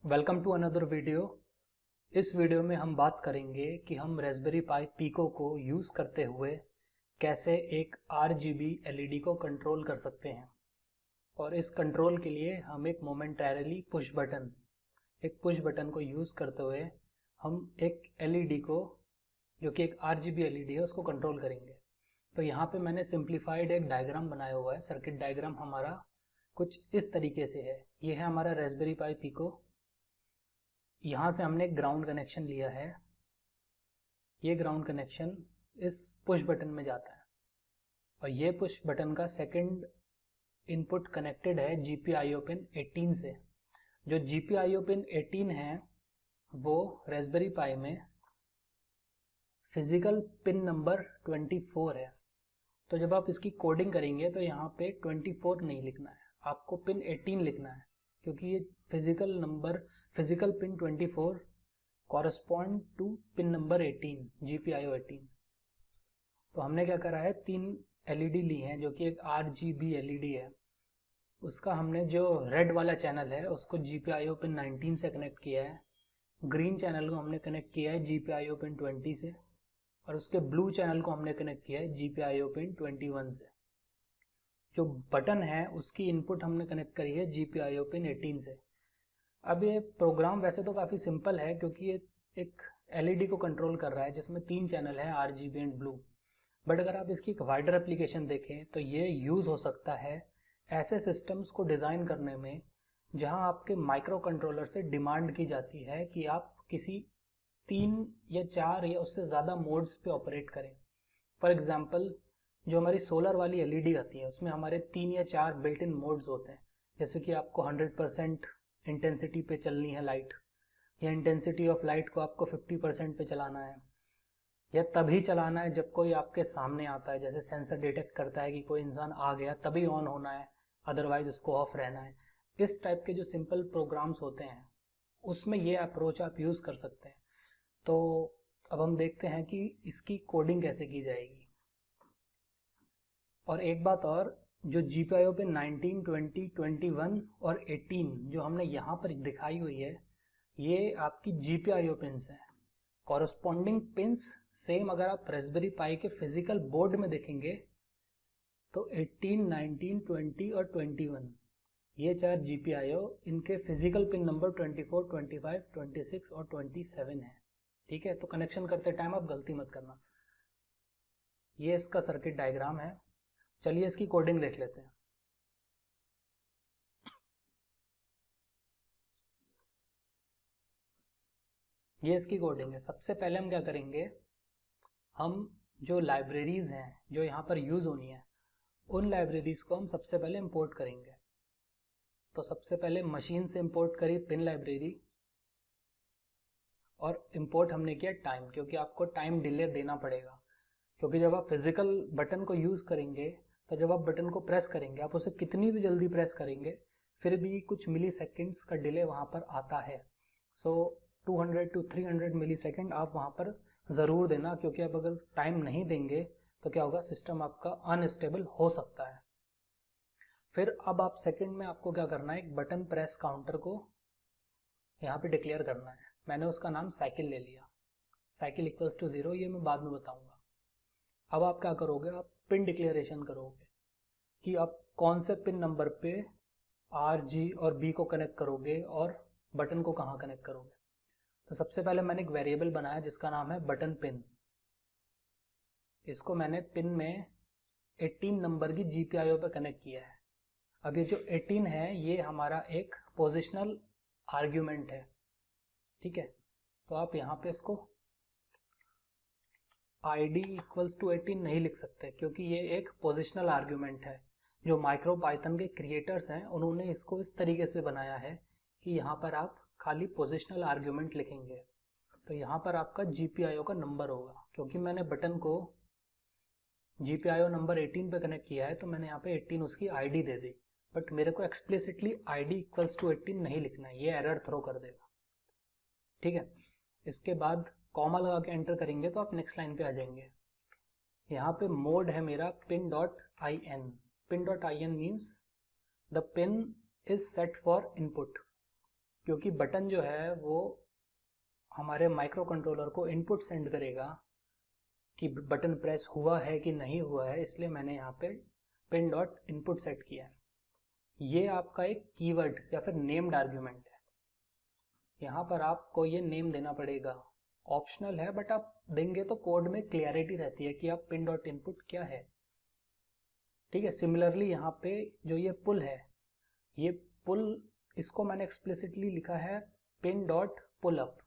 Welcome to another video. इस वीडियो में हम बात करेंगे कि हम रेस्पबेरी पाई पिको को यूज़ करते हुए कैसे एक RGB LED को कंट्रोल कर सकते हैं। और इस कंट्रोल के लिए हम एक मोमेंटरीली एक पुश बटन को यूज़ करते हुए हम एक LED को, जो कि एक RGB LED है, उसको कंट्रोल करेंगे। तो यहाँ पे मैंने सिंप्लीफाइड एक डायग्राम बनाया हुआ है। सर्किट डायग्राम हमारा कुछ इस तरीके से है। ये है हमारा रेस्पबेरी पाई पिको। यहाँ से हमने एक ग्राउंड कनेक्शन लिया है। ये ग्राउंड कनेक्शन इस पुश बटन में जाता है और ये पुश बटन का सेकंड इनपुट कनेक्टेड है GPIO पिन 18 से। जो GPIO पिन 18 है वो रेस्पबेरी पाई में फिजिकल पिन नंबर 24 है। तो जब आप इसकी कोडिंग करेंगे तो यहाँ पे 24 नहीं लिखना है, आपको पिन 18 लिखना है, क्योंकि ये physical pin 24 correspond to pin number 18 GPIO 18। तो हमने क्या करा है, 3 LED ली हैं जो कि एक RGB LED है। उसका हमने जो रेड वाला चैनल है उसको GPIO पिन 19 से कनेक्ट किया है। ग्रीन चैनल को हमने कनेक्ट किया है GPIO पिन 20 से और उसके ब्लू चैनल को हमने कनेक्ट किया है GPIO पिन 21 से। जो बटन है उसकी इनपुट हमने कनेक्ट करी है GPIO पिन 18 से। अब ये प्रोग्राम वैसे तो काफ़ी सिंपल है, क्योंकि ये एक LED को कंट्रोल कर रहा है जिसमें 3 चैनल है RGB एंड ब्लू। बट अगर आप इसकी एक वाइडर एप्लीकेशन देखें तो ये यूज़ हो सकता है ऐसे सिस्टम्स को डिज़ाइन करने में जहां आपके माइक्रो कंट्रोलर से डिमांड की जाती है कि आप किसी 3 या 4 या उससे ज़्यादा मोड्स पे ऑपरेट करें। फॉर एग्जांपल, जो हमारी सोलर वाली LED आती है उसमें हमारे 3 या 4 बिल्ट इन मोड्स होते हैं। जैसे कि आपको 100% इंटेंसिटी पे चलनी है लाइट, या इंटेंसिटी ऑफ लाइट को आपको 50% पे चलाना है, या तभी चलाना है जब कोई आपके सामने आता है, जैसे सेंसर डिटेक्ट करता है कि कोई इंसान आ गया तभी ऑन होना है, अदरवाइज उसको ऑफ रहना है। इस टाइप के जो सिंपल प्रोग्राम्स होते हैं उसमें ये अप्रोच आप यूज़ कर सकते हैं। तो अब हम देखते हैं कि इसकी कोडिंग कैसे की जाएगी। और एक बात और, जो GPIO पिन 19, 20, 21 और 18 जो हमने यहाँ पर दिखाई हुई है, ये आपकी GPIO पिन्स हैं। कॉरस्पॉन्डिंग पिन्स सेम अगर आप रेस्पबेरी पाई के फिजिकल बोर्ड में देखेंगे तो 18, 19, 20 और 21 ये 4 GPIO, इनके फिजिकल पिन नंबर 24, 25, 26 और 27 है। ठीक है, तो कनेक्शन करते टाइम आप गलती मत करना। ये इसका सर्किट डायग्राम है। चलिए इसकी कोडिंग देख लेते हैं। ये इसकी कोडिंग है। सबसे पहले हम क्या करेंगे, हम जो लाइब्रेरीज हैं जो यहाँ पर यूज़ होनी है उन लाइब्रेरीज को हम सबसे पहले इंपोर्ट करेंगे। तो सबसे पहले मशीन से इंपोर्ट करी पिन लाइब्रेरी, और इंपोर्ट हमने किया टाइम, क्योंकि आपको टाइम डिले देना पड़ेगा। क्योंकि जब आप फिजिकल बटन को यूज़ करेंगे तो जब आप बटन को प्रेस करेंगे, आप उसे कितनी भी जल्दी प्रेस करेंगे फिर भी कुछ मिली सेकेंड्स का डिले वहाँ पर आता है। सो 200 to 300 मिली सेकेंड आप वहाँ पर ज़रूर देना, क्योंकि आप अगर टाइम नहीं देंगे तो क्या होगा, सिस्टम आपका अनस्टेबल हो सकता है। फिर अब आप सेकंड में आपको क्या करना है, एक बटन प्रेस काउंटर को यहाँ पे डिक्लेयर करना है। मैंने उसका नाम साइकिल ले लिया। साइकिल इक्वल्स टू 0, ये मैं बाद में बताऊंगा। अब आप क्या करोगे, आप पिन डिक्लेरेशन करोगे कि आप कौन से पिन नंबर पे R, G और B को कनेक्ट करोगे और बटन को कहाँ कनेक्ट करोगे। तो सबसे पहले मैंने एक वेरिएबल बनाया जिसका नाम है बटन पिन। इसको मैंने पिन में 18 नंबर की GPIO पे कनेक्ट किया है। अब ये जो 18 है ये हमारा एक पोजिशनल आर्ग्यूमेंट है। ठीक है, तो आप यहाँ पे इसको ID इक्वल्स टू 18 नहीं लिख सकते, क्योंकि ये एक पोजिशनल आर्ग्यूमेंट है। जो माइक्रो पाइथन के क्रिएटर्स हैं उन्होंने इसको इस तरीके से बनाया है कि यहाँ पर आप खाली पोजिशनल आर्ग्यूमेंट लिखेंगे। तो यहाँ पर आपका GPIO का नंबर होगा। क्योंकि मैंने बटन को GPIO नंबर 18 पे कनेक्ट किया है तो मैंने यहाँ पे 18 उसकी ID दे दी, बट मेरे को एक्सप्लिसिटली ID इक्वल्स टू 18 नहीं लिखना है, ये एरर थ्रो कर देगा। ठीक है, इसके बाद कॉमा लगा के एंटर करेंगे तो आप नेक्स्ट लाइन पे आ जाएंगे। यहाँ पे मोड है मेरा pin.in। pin.in means the pin is set for input. क्योंकि बटन जो है वो हमारे माइक्रो कंट्रोलर को इनपुट सेंड करेगा कि बटन प्रेस हुआ है कि नहीं हुआ है, इसलिए मैंने यहाँ पे पिन डॉट इनपुट सेट किया है। ये आपका एक कीवर्ड या फिर नेम्ड आर्ग्यूमेंट है। यहाँ पर आपको ये नेम देना पड़ेगा, ऑप्शनल है, बट आप देंगे तो कोड में क्लियरिटी रहती है कि आप पिन डॉट इनपुट क्या है। ठीक है। सिमिलरली यहाँ पे जो ये पुल है, ये पुल, इसको मैंने एक्सप्लिसिटली लिखा है पिन डॉट पुल अप।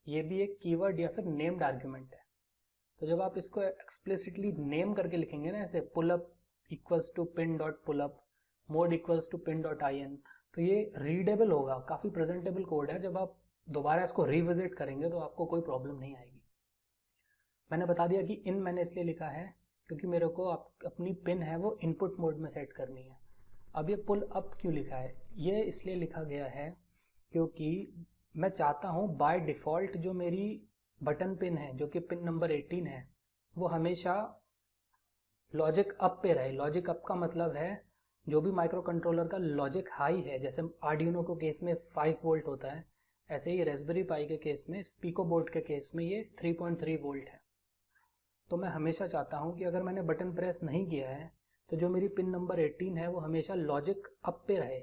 ये भी एक कीवर्ड या फिर नेम्ड आर्ग्यूमेंट है। तो जब आप इसको एक्सप्लिसिटली नेम करके लिखेंगे ना, ऐसे pull up equals to pin dot pull up, mode equals to pin dot IN, तो ये रीडेबल होगा, काफ़ी प्रेजेंटेबल कोड है। जब आप दोबारा इसको रिविजिट करेंगे तो आपको कोई प्रॉब्लम नहीं आएगी। मैंने बता दिया कि इन मैंने इसलिए लिखा है क्योंकि मेरे को अपनी पिन है वो इनपुट मोड में सेट करनी है। अब ये पुल अप क्यों लिखा है? ये इसलिए लिखा गया है क्योंकि मैं चाहता हूँ बाय डिफ़ॉल्ट जो मेरी बटन पिन है, जो कि पिन नंबर 18 है, वो हमेशा लॉजिक अप पे रहे। लॉजिक अप का मतलब है जो भी माइक्रो कंट्रोलर का लॉजिक हाई है, जैसे आर्डिनो के केस में 5 वोल्ट होता है, ऐसे ही रेस्पबेरी पाई के केस में, पिको बोर्ड के केस में ये 3.3 वोल्ट है। तो मैं हमेशा चाहता हूँ कि अगर मैंने बटन प्रेस नहीं किया है तो जो मेरी पिन नंबर 18 है वो हमेशा लॉजिक अप पे रहे,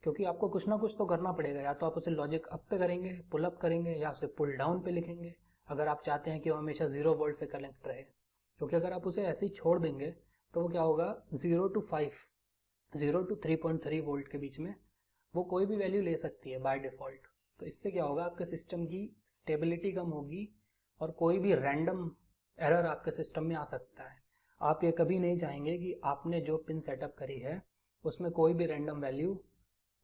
क्योंकि आपको कुछ ना कुछ तो करना पड़ेगा। या तो आप उसे लॉजिक अप पे करेंगे, पुल अप करेंगे, या उसे पुल डाउन पे लिखेंगे, अगर आप चाहते हैं कि वो हमेशा 0 वोल्ट से कनेक्ट रहे। क्योंकि अगर आप उसे ऐसे ही छोड़ देंगे तो वो क्या होगा, 0 to 5, 0 to 3.3 वोल्ट के बीच में वो कोई भी वैल्यू ले सकती है बाय डिफ़ॉल्ट। तो इससे क्या होगा, आपके सिस्टम की स्टेबिलिटी कम होगी और कोई भी रैंडम एरर आपके सिस्टम में आ सकता है। आप ये कभी नहीं चाहेंगे कि आपने जो पिन सेटअप करी है उसमें कोई भी रैंडम वैल्यू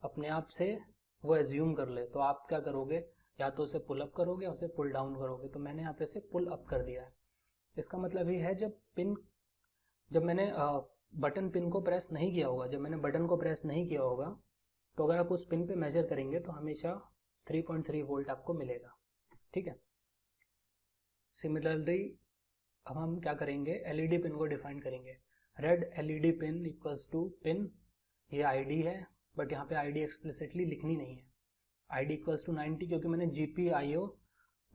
अपने आप से वो एज्यूम कर ले। तो आप क्या करोगे, या तो उसे पुल अप करोगे या उसे पुल डाउन करोगे। तो मैंने यहाँ पे उसे पुल अप कर दिया है। इसका मतलब ये है जब मैंने बटन पिन को प्रेस नहीं किया होगा, जब मैंने बटन को प्रेस नहीं किया होगा, तो अगर आप उस पिन पे मेजर करेंगे तो हमेशा 3.3 वोल्ट आपको मिलेगा। ठीक है। सिमिलरली अब हम क्या करेंगे, एलईडी पिन को डिफाइन करेंगे। Red LED pin equals to pin, ये आईडी है, बट यहाँ पे आईडी एक्सप्लिसिटली लिखनी नहीं है। आईडी इक्वल्स टू 90, क्योंकि मैंने GPIO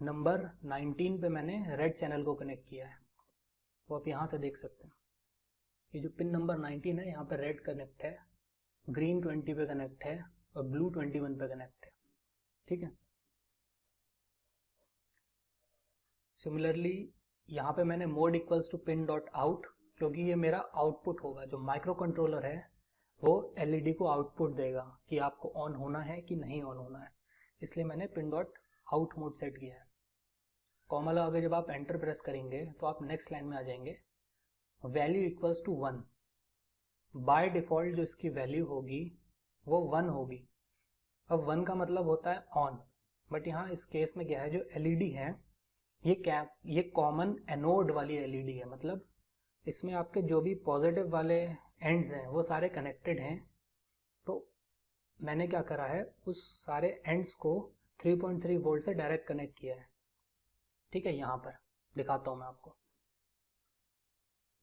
नंबर 19 पे मैंने रेड चैनल को कनेक्ट किया है। वो आप यहाँ से देख सकते हैं, ये जो पिन नंबर 19 है यहाँ पे रेड कनेक्ट है, ग्रीन 20 पे कनेक्ट है और ब्लू 21 पे कनेक्ट है। ठीक है। सिमिलरली यहाँ पे मैंने mode equals to pin dot out, क्योंकि ये मेरा आउटपुट होगा। जो माइक्रो कंट्रोलर है वो एलईडी को आउटपुट देगा कि आपको ऑन होना है कि नहीं ऑन होना है, इसलिए मैंने pin dot out mode set किया है। कॉमा आगे जब आप एंटर प्रेस करेंगे तो आप नेक्स्ट लाइन में आ जाएंगे, value equals to 1। By default जो इसकी वैल्यू होगी वो 1 होगी। अब 1 का मतलब होता है ऑन, बट यहाँ इस केस में क्या है, जो एलईडी है ये कॉमन एनोड वाली एलईडी है, मतलब इसमें आपके जो भी पॉजिटिव वाले एंड्स हैं वो सारे कनेक्टेड हैं। तो मैंने क्या करा है, उस सारे एंड्स को 3.3 वोल्ट से डायरेक्ट कनेक्ट किया है। ठीक है, यहाँ पर दिखाता हूँ मैं आपको।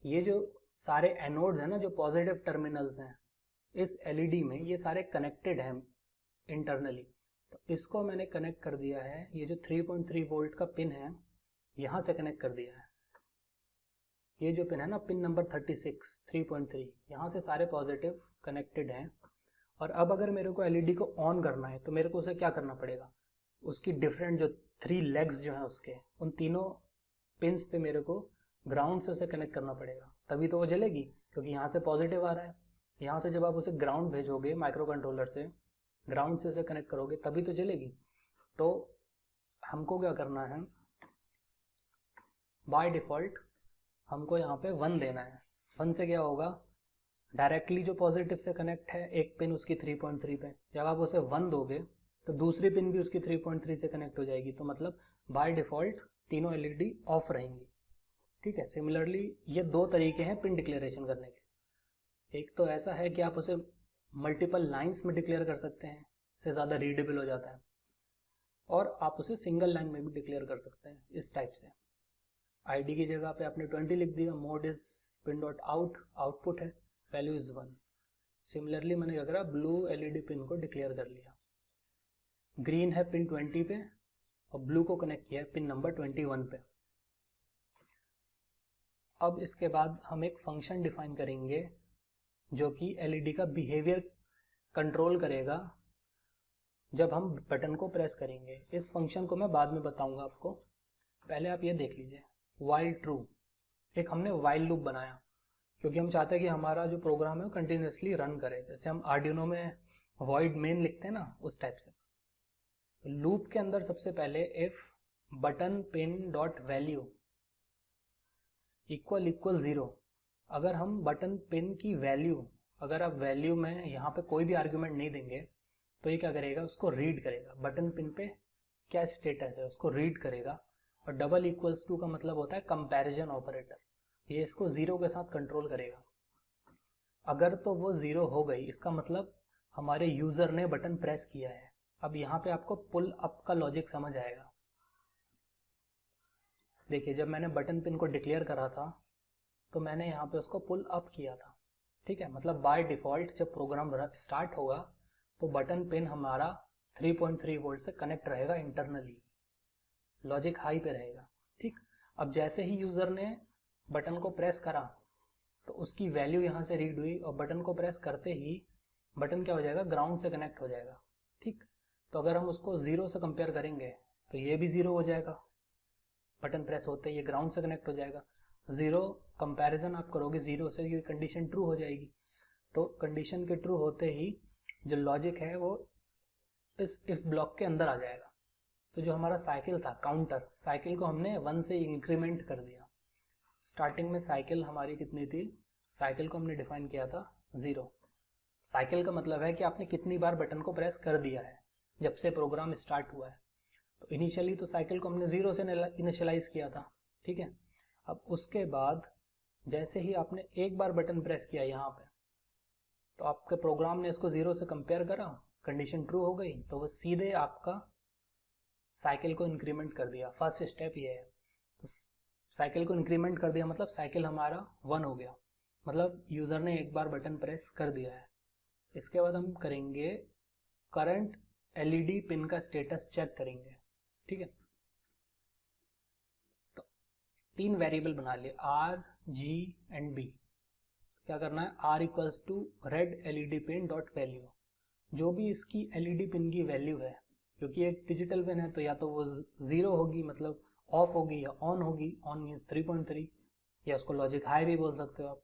ये जो सारे एनोड्स हैं ना, जो पॉजिटिव टर्मिनल्स हैं इस एलईडी में, ये सारे कनेक्टेड हैं इंटरनली। तो इसको मैंने कनेक्ट कर दिया है, ये जो 3.3 वोल्ट का पिन है यहाँ से कनेक्ट कर दिया है। ये जो पिन है ना, पिन नंबर 36 3.3, यहाँ से सारे पॉजिटिव कनेक्टेड हैं। और अब अगर मेरे को एलईडी को ऑन करना है तो मेरे को उसे क्या करना पड़ेगा, उसकी डिफरेंट जो 3 लेग्स जो हैं उसके, उन तीनों पिन्स पे मेरे को ग्राउंड से उसे कनेक्ट करना पड़ेगा, तभी तो वो जलेगी, क्योंकि यहाँ से पॉजिटिव आ रहा है। यहाँ से जब आप उसे ग्राउंड भेजोगे माइक्रो कंट्रोलर से, ग्राउंड से उसे कनेक्ट करोगे तभी तो जलेगी। तो हमको क्या करना है, बाय डिफ़ॉल्ट हमको यहाँ पे 1 देना है। 1 से क्या होगा, डायरेक्टली जो पॉजिटिव से कनेक्ट है एक पिन उसकी 3.3 पे, जब आप उसे 1 दोगे तो दूसरी पिन भी उसकी 3.3 से कनेक्ट हो जाएगी। तो मतलब बाय डिफ़ॉल्ट तीनों एलईडी ऑफ रहेंगी। ठीक है। सिमिलरली ये 2 तरीके हैं पिन डिक्लेरेशन करने के। एक तो ऐसा है कि आप उसे मल्टीपल लाइंस में डिक्लेयर कर सकते हैं, इससे ज़्यादा रीडेबल हो जाता है, और आप उसे सिंगल लाइन में भी डिक्लेयर कर सकते हैं इस टाइप से। आईडी की जगह पे आपने 20 लिख दिया, mode is pin dot out, output है, वैल्यू इज 1। सिमिलरली मैंने क्या करा, ब्लू एलईडी पिन को डिक्लेयर कर लिया। ग्रीन है पिन 20 पे और ब्लू को कनेक्ट किया है पिन नंबर 21 पे। अब इसके बाद हम एक फंक्शन डिफाइन करेंगे जो कि एलईडी का बिहेवियर कंट्रोल करेगा जब हम बटन को प्रेस करेंगे। इस फंक्शन को मैं बाद में बताऊंगा आपको, पहले आप ये देख लीजिए। व्हाइल ट्रू, एक हमने व्हाइल लूप बनाया क्योंकि हम चाहते हैं कि हमारा जो प्रोग्राम है वो कंटिन्यूसली रन करे, जैसे हम आर्डिनो में वॉइड मेन लिखते हैं ना, उस टाइप से। लूप के अंदर सबसे पहले if button pin dot value equal equal 0, अगर हम बटन पिन की वैल्यू, अगर आप वैल्यू में यहाँ पे कोई भी आर्ग्यूमेंट नहीं देंगे तो ये क्या करेगा, उसको रीड करेगा, बटन पिन पे क्या स्टेटस है उसको रीड करेगा। और डबल इक्वल्स टू का मतलब होता है कंपैरिजन ऑपरेटर, ये इसको 0 के साथ कंट्रोल करेगा। अगर तो वो 0 हो गई, इसका मतलब हमारे यूजर ने बटन प्रेस किया है। अब यहाँ पे आपको पुल अप का लॉजिक समझ आएगा। देखिए, जब मैंने बटन पिन को डिक्लेयर करा था तो मैंने यहाँ पे उसको पुल अप किया था, ठीक है। मतलब बाय डिफ़ॉल्ट जब प्रोग्राम स्टार्ट होगा तो बटन पिन हमारा 3.3 वोल्ट से कनेक्ट रहेगा इंटरनली, लॉजिक हाई पे रहेगा, ठीक। अब जैसे ही यूज़र ने बटन को प्रेस करा तो उसकी वैल्यू यहाँ से रीड हुई और बटन को प्रेस करते ही बटन क्या हो जाएगा, ग्राउंड से कनेक्ट हो जाएगा, ठीक। तो अगर हम उसको 0 से कंपेयर करेंगे तो ये भी 0 हो जाएगा, बटन प्रेस होते ही ये ग्राउंड से कनेक्ट हो जाएगा। 0 कंपैरिजन आप करोगे 0 से, ये कंडीशन ट्रू हो जाएगी। तो कंडीशन के ट्रू होते ही जो लॉजिक है वो इस इफ ब्लॉक के अंदर आ जाएगा। तो जो हमारा साइकिल था काउंटर, साइकिल को हमने 1 से इंक्रीमेंट कर दिया। स्टार्टिंग में साइकिल हमारी कितनी थी, साइकिल को हमने डिफाइन किया था 0। साइकिल का मतलब है कि आपने कितनी बार बटन को प्रेस कर दिया है जब से प्रोग्राम स्टार्ट हुआ है। तो इनिशियली तो साइकिल को हमने 0 से इनिशियलाइज किया था, ठीक है। अब उसके बाद जैसे ही आपने एक बार बटन प्रेस किया यहाँ पे, तो आपके प्रोग्राम ने इसको 0 से कंपेयर करा, कंडीशन ट्रू हो गई, तो वो सीधे आपका साइकिल को इंक्रीमेंट कर दिया। फर्स्ट स्टेप ये है। तो साइकिल को इंक्रीमेंट कर दिया मतलब साइकिल हमारा 1 हो गया, मतलब यूज़र ने एक बार बटन प्रेस कर दिया है। इसके बाद हम करेंगे करंट एलईडी पिन का स्टेटस चेक करेंगे, ठीक है। तो 3 वेरिएबल बना लिए, आर जी एंड बी। क्या करना है, R equals to red LED pin dot value, जो भी इसकी एलईडी पिन की वैल्यू है, क्योंकि एक डिजिटल पिन है तो या तो वो 0 होगी मतलब ऑफ होगी, या ऑन होगी, ऑन मीन्स 3.3, या उसको लॉजिक हाई भी बोल सकते हो आप।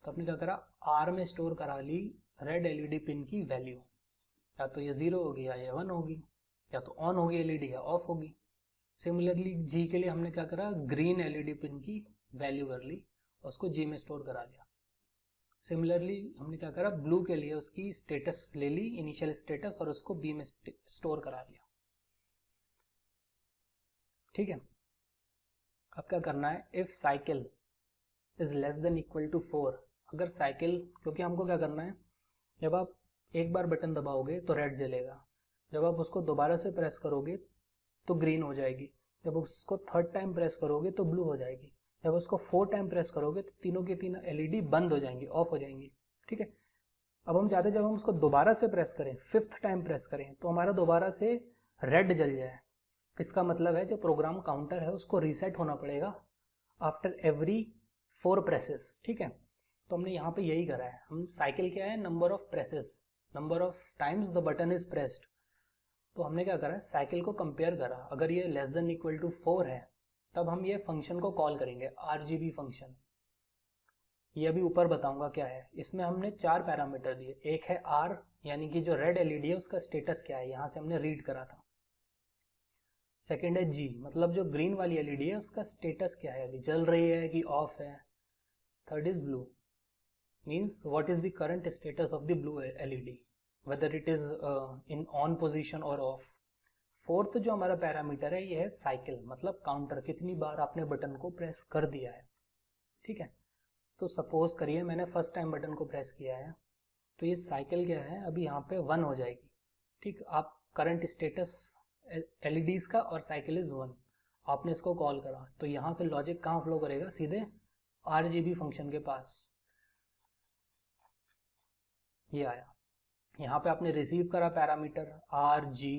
तो आपने क्या करा, आर में स्टोर करा ली रेड एलईडी पिन की वैल्यू, या तो ये 0 होगी या ये 1 होगी, या तो ऑन होगी एलईडी या ऑफ होगी। सिमिलरली जी के लिए हमने क्या करा, ग्रीन एलईडी पिन की वैल्यू कर ली, उसको जी में स्टोर करा लिया। सिमिलरली हमने क्या करा, ब्लू के लिए उसकी स्टेटस ले ली, इनिशियल स्टेटस, और उसको बी में स्टोर करा लिया, ठीक है। अब क्या करना है, if cycle is less than equal to 4, अगर साइकिल, क्योंकि हमको क्या करना है, जब आप एक बार बटन दबाओगे तो रेड जलेगा, जब आप उसको दोबारा से प्रेस करोगे तो ग्रीन हो जाएगी, जब उसको थर्ड टाइम प्रेस करोगे तो ब्लू हो जाएगी, जब उसको 4 टाइम प्रेस करोगे तो तीनों की तीनों एलईडी बंद हो जाएंगी, ऑफ हो जाएंगी, ठीक है। अब हम चाहते हैं जब हम उसको दोबारा से प्रेस करें, 5th टाइम प्रेस करें, तो हमारा दोबारा से रेड जल जाए। इसका मतलब है जो प्रोग्राम काउंटर है उसको रीसेट होना पड़ेगा आफ्टर एवरी 4 प्रेसेस, ठीक है। तो हमने यहाँ पे यही करा है। हम साइकिल क्या है, number of presses, number of times the button is pressed. तो हमने क्या करा है, साइकिल को कंपेयर करा, अगर ये लेस देन इक्वल टू 4 है तब हम ये फंक्शन को कॉल करेंगे, RGB फंक्शन। ये अभी ऊपर बताऊंगा क्या है। इसमें हमने 4 पैरामीटर दिए, एक है R, यानी कि जो रेड एलईडी है उसका स्टेटस क्या है, यहाँ से हमने रीड करा था। सेकेंड है G, मतलब जो ग्रीन वाली एलईडी है उसका स्टेटस क्या है, अभी जल रही है कि ऑफ है। Third is blue, means what is the current status of the blue LED, whether it is in on position और ऑफ। फोर्थ जो हमारा पैरामीटर है ये है साइकिल, मतलब काउंटर, कितनी बार आपने बटन को प्रेस कर दिया है, ठीक है। तो सपोज करिए मैंने फर्स्ट टाइम बटन को प्रेस किया है, तो ये साइकिल क्या है, अभी यहाँ पे 1 हो जाएगी, ठीक। आप करंट स्टेटस एलईडीज का और साइकिल इज 1, आपने इसको कॉल करा, तो यहाँ से लॉजिक कहाँ फ्लो करेगा, सीधे RGB फंक्शन के पास। ये आया, यहाँ पे आपने रिसीव करा parameter RG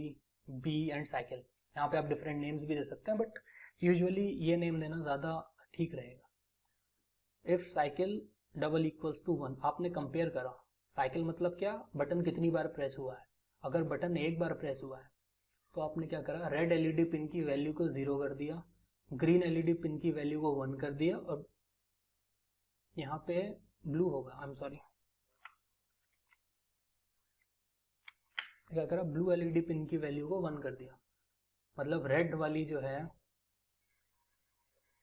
B and cycle. यहाँ पे आप डिफरेंट नेम्स भी दे सकते हैं, बट यूजुअली ये नेम देना ज़्यादा ठीक रहेगा। If cycle double equals to 1, आपने कंपेयर करा, साइकिल मतलब क्या, बटन कितनी बार प्रेस हुआ है। अगर बटन एक बार प्रेस हुआ है तो आपने क्या करा, रेड एलईडी पिन की वैल्यू को 0 कर दिया, ग्रीन एलईडी पिन की वैल्यू को 1 कर दिया, और यहाँ पे ब्लू होगा, आई एम सॉरी, क्या करा, ब्लू एलईडी पिन की वैल्यू को 1 कर दिया। मतलब रेड वाली जो है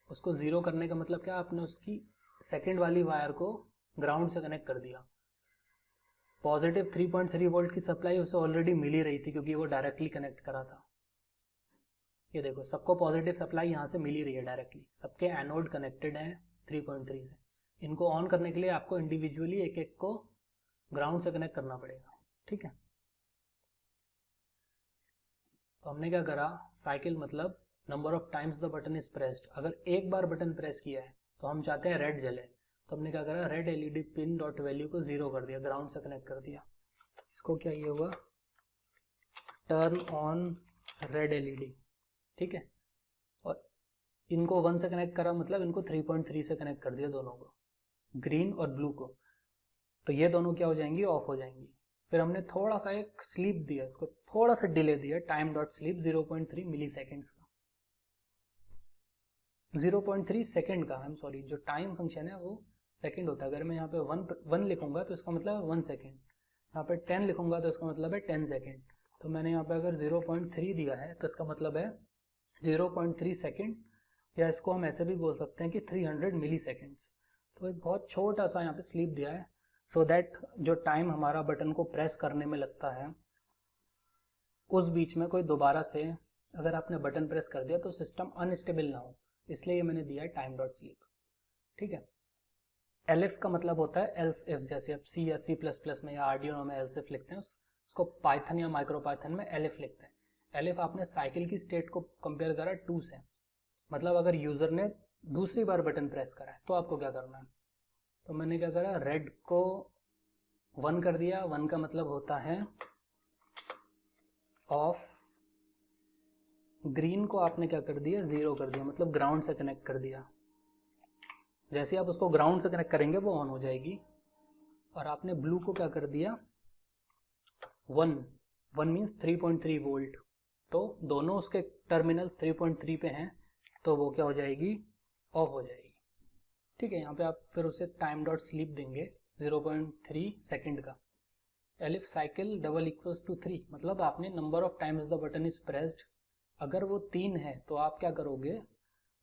उसको 0 करने का मतलब क्या, आपने उसकी सेकंड वाली वायर को ग्राउंड से कनेक्ट कर दिया। पॉजिटिव 3.3 वोल्ट की सप्लाई उसे ऑलरेडी मिल ही रही थी क्योंकि वो डायरेक्टली कनेक्ट करा था। ये देखो, सबको पॉजिटिव सप्लाई यहाँ से मिल ही रही है डायरेक्टली, सबके एनोड कनेक्टेड है 3.3 से। इनको ऑन करने के लिए आपको इंडिविजुअली एक एक को ग्राउंड से कनेक्ट करना पड़ेगा, ठीक है। तो हमने क्या करा, साइकिल मतलब number of times the button is pressed. अगर एक बार बटन प्रेस किया है तो हम चाहते हैं रेड जले, तो हमने क्या करा, red LED pin dot value को 0 कर दिया, ग्राउंड से कनेक्ट कर दिया। इसको क्या ये हुआ, टर्न ऑन रेड एलईडी, ठीक है। और इनको 1 से कनेक्ट करा, मतलब इनको 3.3 से कनेक्ट कर दिया दोनों को, ग्रीन और ब्लू को, तो ये दोनों क्या हो जाएंगी, ऑफ हो जाएंगी। फिर हमने थोड़ा सा एक स्लीप दिया, इसको थोड़ा सा डिले दिया, टाइम डॉट स्लीप 0.3 मिली सेकेंड्स का, 0.3 सेकेंड का, आई एम सॉरी, जो टाइम फंक्शन है वो सेकेंड होता है। अगर मैं यहाँ पे 1 लिखूंगा तो इसका मतलब है 1 सेकेंड, यहाँ पे 10 लिखूंगा तो इसका मतलब है 10 सेकेंड। तो मैंने यहाँ पे अगर 0.3 दिया है तो इसका मतलब है 0.3 सेकेंड, या इसको हम ऐसे भी बोल सकते हैं कि 300 मिली सेकेंड्स। तो एक बहुत छोटा सा यहाँ पे स्लीप दिया है, सो दैट जो टाइम हमारा बटन को प्रेस करने में लगता है उस बीच में कोई दोबारा से अगर आपने बटन प्रेस कर दिया तो सिस्टम अनस्टेबल ना हो, इसलिए ये मैंने दिया है टाइम डॉट स्लीप, ठीक है। एलिफ का मतलब होता है एल्स इफ, जैसे आप सी या C++ में या आर्डिनो में एल्स इफ लिखते हैं, उसको पाइथन या माइक्रो पाइथन में एलिफ लिखते हैं। एलिफ आपने साइकिल की स्टेट को कंपेयर करा 2 से, मतलब अगर यूजर ने दूसरी बार बटन प्रेस करा है तो आपको क्या करना है। तो मैंने क्या करा, रेड को 1 कर दिया, 1 का मतलब होता है ऑफ, ग्रीन को आपने क्या कर दिया, 0 कर दिया, मतलब ग्राउंड से कनेक्ट कर दिया। जैसे आप उसको ग्राउंड से कनेक्ट करेंगे वो ऑन हो जाएगी। और आपने ब्लू को क्या कर दिया, 1 मीन्स 3.3 वोल्ट, तो दोनों उसके टर्मिनल्स 3.3 पे हैं, तो वो क्या हो जाएगी, ऑफ हो जाएगी, ठीक है। यहाँ पे आप फिर उसे टाइम डॉट स्लीप देंगे 0.3 सेकेंड का। Elif cycle double equals to 3, मतलब आपने number of times the button is pressed, अगर वो 3 है तो आप क्या करोगे,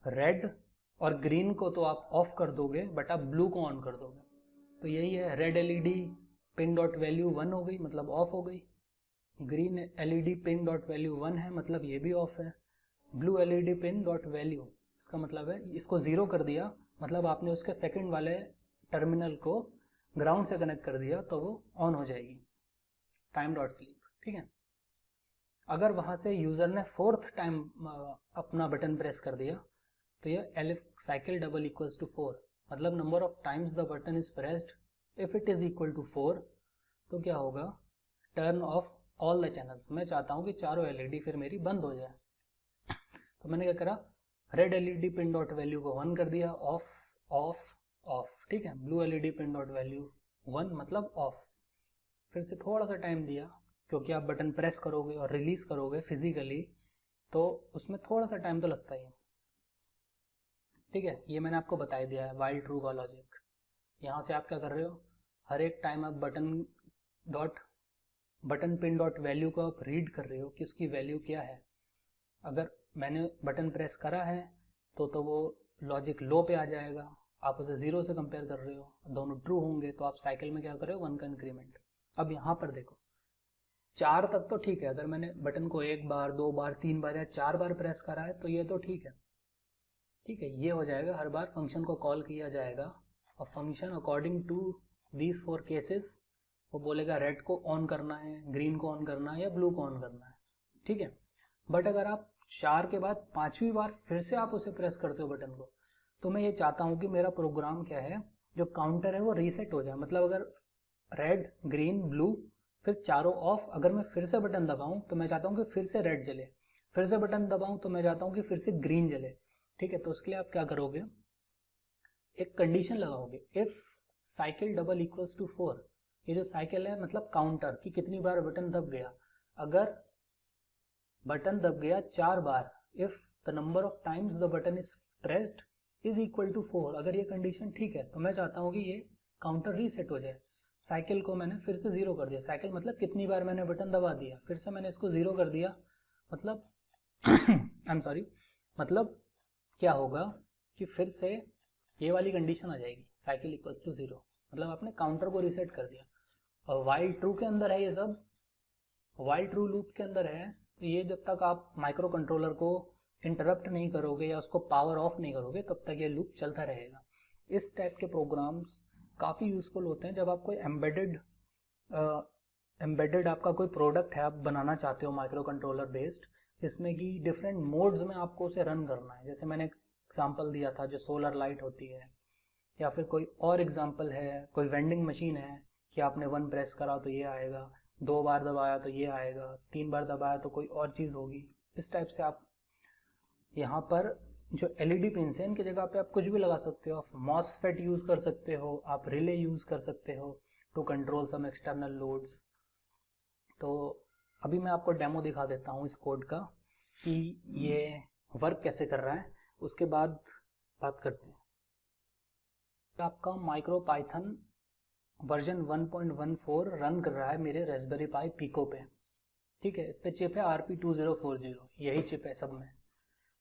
रेड और ग्रीन को तो आप ऑफ कर दोगे, बट आप ब्लू को ऑन कर दोगे। तो यही है, red LED pin dot value 1 हो गई, मतलब ऑफ हो गई। Green LED pin dot value 1 है, मतलब ये भी ऑफ है। Blue LED pin dot value, इसका मतलब है इसको 0 कर दिया, मतलब आपने उसके सेकंड वाले टर्मिनल को ग्राउंड से कनेक्ट कर दिया, तो वो ऑन हो जाएगी, टाइम डॉट स्लीप, ठीक है। अगर वहाँ से यूज़र ने 4th टाइम अपना बटन प्रेस कर दिया तो ये elif cycle double equals to 4, मतलब number of times the button is pressed, if it is equal to 4 तो क्या होगा, turn off all the channels. मैं चाहता हूँ कि चारों एलईडी फिर मेरी बंद हो जाए, तो मैंने क्या करा, red LED pin dot value को 1 कर दिया, ऑफ ऑफ ऑफ, ठीक है। Blue LED pin dot value 1 मतलब ऑफ। फिर से थोड़ा सा टाइम दिया, क्योंकि आप बटन प्रेस करोगे और रिलीज करोगे फिजिकली, तो उसमें थोड़ा सा टाइम तो लगता ही है, ठीक है। ये मैंने आपको बता दिया है वाइल ट्रू का लॉजिक। यहाँ से आप क्या कर रहे हो, हर एक टाइम आप बटन पिन डॉट वैल्यू को आप रीड कर रहे हो कि उसकी वैल्यू क्या है। अगर मैंने बटन प्रेस करा है तो वो लॉजिक लो पे आ जाएगा, आप उसे 0 से कंपेयर कर रहे हो, दोनों ट्रू होंगे तो आप साइकिल में क्या कर रहे हो, 1 का इंक्रीमेंट। अब यहाँ पर देखो, 4 तक तो ठीक है, अगर मैंने बटन को 1 बार 2 बार 3 बार या 4 बार प्रेस करा है तो ये तो ठीक है, ठीक है। ये हो जाएगा, हर बार फंक्शन को कॉल किया जाएगा और function according to these 4 cases वो बोलेगा रेड को ऑन करना है, ग्रीन को ऑन करना है या ब्लू को ऑन करना है, ठीक है। बट अगर आप 4 के बाद 5वीं बार फिर से आप उसे प्रेस करते हो बटन को, तो मैं ये चाहता हूँ कि मेरा प्रोग्राम क्या है, जो काउंटर है वो रीसेट हो जाए, मतलब अगर रेड ग्रीन ब्लू फिर चारों ऑफ। अगर मैं फिर से बटन दबाऊं तो मैं चाहता हूँ कि फिर से रेड जले, फिर से बटन दबाऊं तो मैं चाहता हूँ कि फिर से ग्रीन जले। ठीक है, तो उसके लिए आप क्या करोगे, एक कंडीशन लगाओगे, if cycle double equals to 4। ये जो साइकिल है मतलब काउंटर कि कितनी बार बटन दब गया। अगर बटन दब गया 4 बार, if the number of times the button is pressed is equal to 4, अगर ये कंडीशन ठीक है तो मैं चाहता हूँ कि ये काउंटर रीसेट हो जाए। साइकिल को मैंने फिर से 0 कर दिया। साइकिल मतलब कितनी बार मैंने बटन दबा दिया, फिर से मैंने इसको 0 कर दिया। मतलब आई एम सॉरी, मतलब क्या होगा कि फिर से ये वाली कंडीशन आ जाएगी, साइकिल इक्वल्स टू 0, मतलब आपने काउंटर को रीसेट कर दिया। और वाइल ट्रू के अंदर है ये सब, वाइल ट्रू लूप के अंदर है, तो ये जब तक आप माइक्रो कंट्रोलर को इंटरप्ट नहीं करोगे या उसको पावर ऑफ नहीं करोगे तब तक ये लूप चलता रहेगा। इस टाइप के प्रोग्राम्स काफ़ी यूज़फुल होते हैं जब आप कोई एम्बेडेड आपका कोई प्रोडक्ट है, आप बनाना चाहते हो माइक्रो कंट्रोलर बेस्ड, जिसमें कि डिफरेंट मोड्स में आपको उसे रन करना है। जैसे मैंने एग्जांपल दिया था जो सोलर लाइट होती है, या फिर कोई और एग्जांपल है, कोई वेंडिंग मशीन है कि आपने 1 प्रेस करा तो ये आएगा, 2 बार दबाया तो ये आएगा, 3 बार दबाया तो कोई और चीज़ होगी। इस टाइप से आप यहाँ पर जो एलईडी पिन्स हैं इनकी जगह पे आप कुछ भी लगा सकते हो। आप मॉसफेट यूज़ कर सकते हो, आप रिले यूज़ कर सकते हो to control some external loads. तो अभी मैं आपको डेमो दिखा देता हूँ इस कोड का कि ये वर्क कैसे कर रहा है, उसके बाद बात करते हैं। आपका माइक्रो पाइथन वर्जन 1.14 रन कर रहा है मेरे रेस्पबेरी पाई पिको पे। ठीक है, इस पे चिप है RP2040, यही चिप है सब में।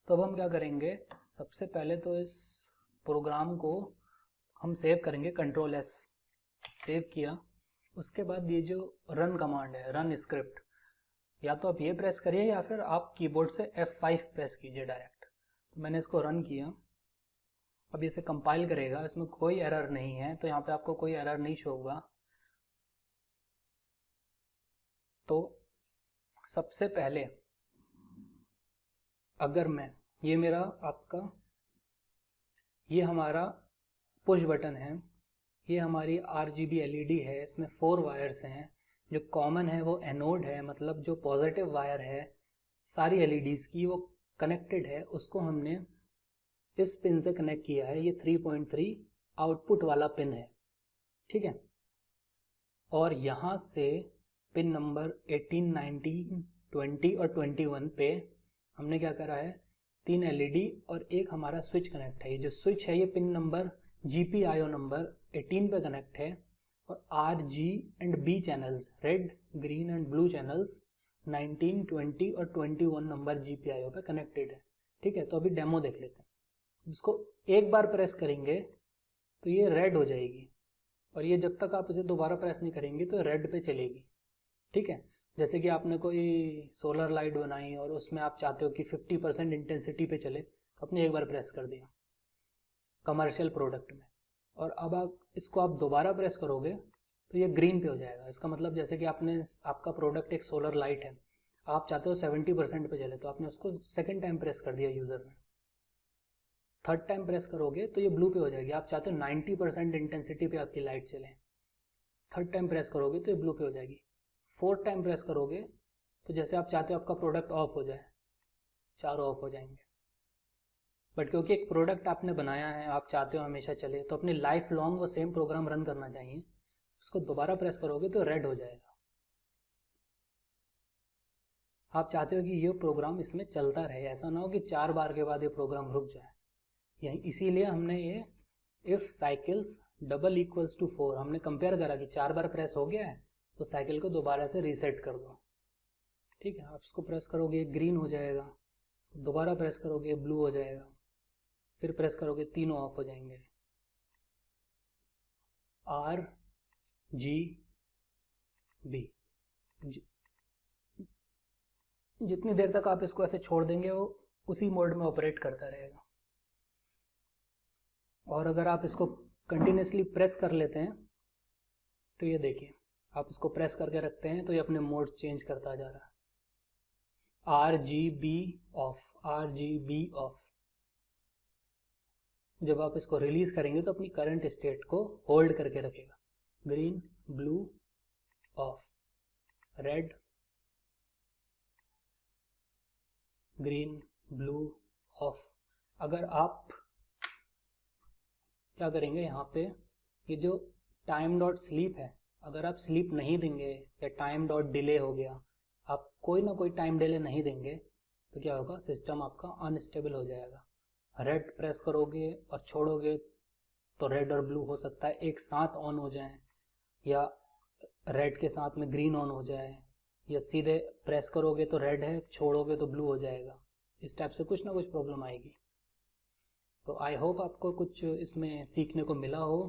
तो अब हम क्या करेंगे, सबसे पहले तो इस प्रोग्राम को हम सेव करेंगे, कंट्रोल S सेव किया। उसके बाद ये जो रन कमांड है, रन स्क्रिप्ट, या तो आप ये प्रेस करिए या फिर आप कीबोर्ड से F5 प्रेस कीजिए डायरेक्ट। तो मैंने इसको रन किया। अब इसे कंपाइल करेगा, इसमें कोई एरर नहीं है, तो यहाँ पे आपको कोई एरर नहीं शो होगा। तो सबसे पहले अगर मैं ये मेरा आपका ये हमारा पुश बटन है, ये हमारी RGB LED है, इसमें 4 वायर्स हैं। जो कॉमन है वो एनोड है, मतलब जो पॉजिटिव वायर है सारी LEDs की वो कनेक्टेड है, उसको हमने इस पिन से कनेक्ट किया है। ये 3.3 आउटपुट वाला पिन है। ठीक है, और यहाँ से पिन नंबर 18, 19, 20 और 21 पे हमने क्या करा है, 3 LED और एक हमारा स्विच कनेक्ट है। ये जो स्विच है ये पिन नंबर GPIO नंबर 18 पे कनेक्ट है, और RG and B channels, red green and blue channels 19, 20 और 21 नंबर GPIO पे कनेक्टेड है। ठीक है, तो अभी डेमो देख लेते हैं। इसको एक बार प्रेस करेंगे तो ये रेड हो जाएगी, और ये जब तक आप इसे दोबारा प्रेस नहीं करेंगे तो रेड पे चलेगी। ठीक है, जैसे कि आपने कोई सोलर लाइट बनाई और उसमें आप चाहते हो कि 50% इंटेंसिटी पे चले, तो आपने एक बार प्रेस कर दिया कमर्शियल प्रोडक्ट में, और अब आप इसको आप दोबारा प्रेस करोगे तो ये ग्रीन पे हो जाएगा। इसका मतलब जैसे कि आपका प्रोडक्ट एक सोलर लाइट है, आप चाहते हो 70% पे चले, तो आपने उसको सेकेंड टाइम प्रेस कर दिया यूज़र ने। थर्ड टाइम प्रेस करोगे तो ये ब्लू पे हो जाएगी। आप चाहते हो 90% इंटेंसिटी पे आपकी लाइट चले, थर्ड टाइम प्रेस करोगे तो ये ब्लू पे हो जाएगी। फोर्थ टाइम प्रेस करोगे तो जैसे आप चाहते हो आपका प्रोडक्ट ऑफ हो जाए, चारों ऑफ हो जाएंगे। बट क्योंकि एक प्रोडक्ट आपने बनाया है, आप चाहते हो हमेशा चले, तो अपनी लाइफ लॉन्ग वो सेम प्रोग्राम रन करना चाहिए। उसको दोबारा प्रेस करोगे तो रेड हो जाएगा। आप चाहते हो कि ये प्रोग्राम इसमें चलता रहे, ऐसा ना हो कि 4 बार के बाद ये प्रोग्राम रुक जाए। यही इसीलिए हमने ये if cycles double equals to 4 हमने कंपेयर करा कि 4 बार प्रेस हो गया है तो साइकिल को दोबारा से रीसेट कर दो। ठीक है, आप इसको प्रेस करोगे ग्रीन हो जाएगा, दोबारा प्रेस करोगे ब्लू हो जाएगा, फिर प्रेस करोगे तीनों ऑफ हो जाएंगे। RGB, जितनी देर तक आप इसको ऐसे छोड़ देंगे वो उसी मोड में ऑपरेट करता रहेगा। और अगर आप इसको कंटिन्यूसली प्रेस कर लेते हैं तो ये देखिए, आप इसको प्रेस करके रखते हैं तो ये अपने मोड्स चेंज करता जा रहा है। RGB of, RGB of. जब आप इसको रिलीज करेंगे तो अपनी करंट स्टेट को होल्ड करके रखेगा। Green, blue, of. Red, green, blue, of. अगर आप क्या करेंगे यहाँ पे, ये जो टाइम डॉट स्लीप है, अगर आप स्लीप नहीं देंगे या टाइम डॉट डिले हो गया, आप कोई ना कोई टाइम डिले नहीं देंगे तो क्या होगा, सिस्टम आपका अनस्टेबल हो जाएगा। रेड प्रेस करोगे और छोड़ोगे तो रेड और ब्लू हो सकता है एक साथ ऑन हो जाए, या रेड के साथ में ग्रीन ऑन हो जाए, या सीधे प्रेस करोगे तो रेड है, छोड़ोगे तो ब्लू हो जाएगा। इस टाइप से कुछ ना कुछ प्रॉब्लम आएगी। तो आई होप आपको कुछ इसमें सीखने को मिला हो,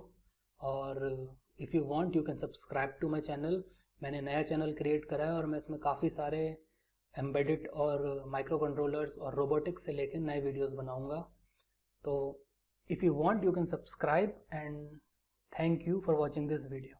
और if you want you can subscribe to my channel. मैंने नया चैनल क्रिएट करा है और मैं इसमें काफ़ी सारे एम्बेडेड और माइक्रो कंट्रोलर्स और रोबोटिक्स से लेकर नए वीडियोस बनाऊंगा। तो if you want you can subscribe, and thank you for watching this video.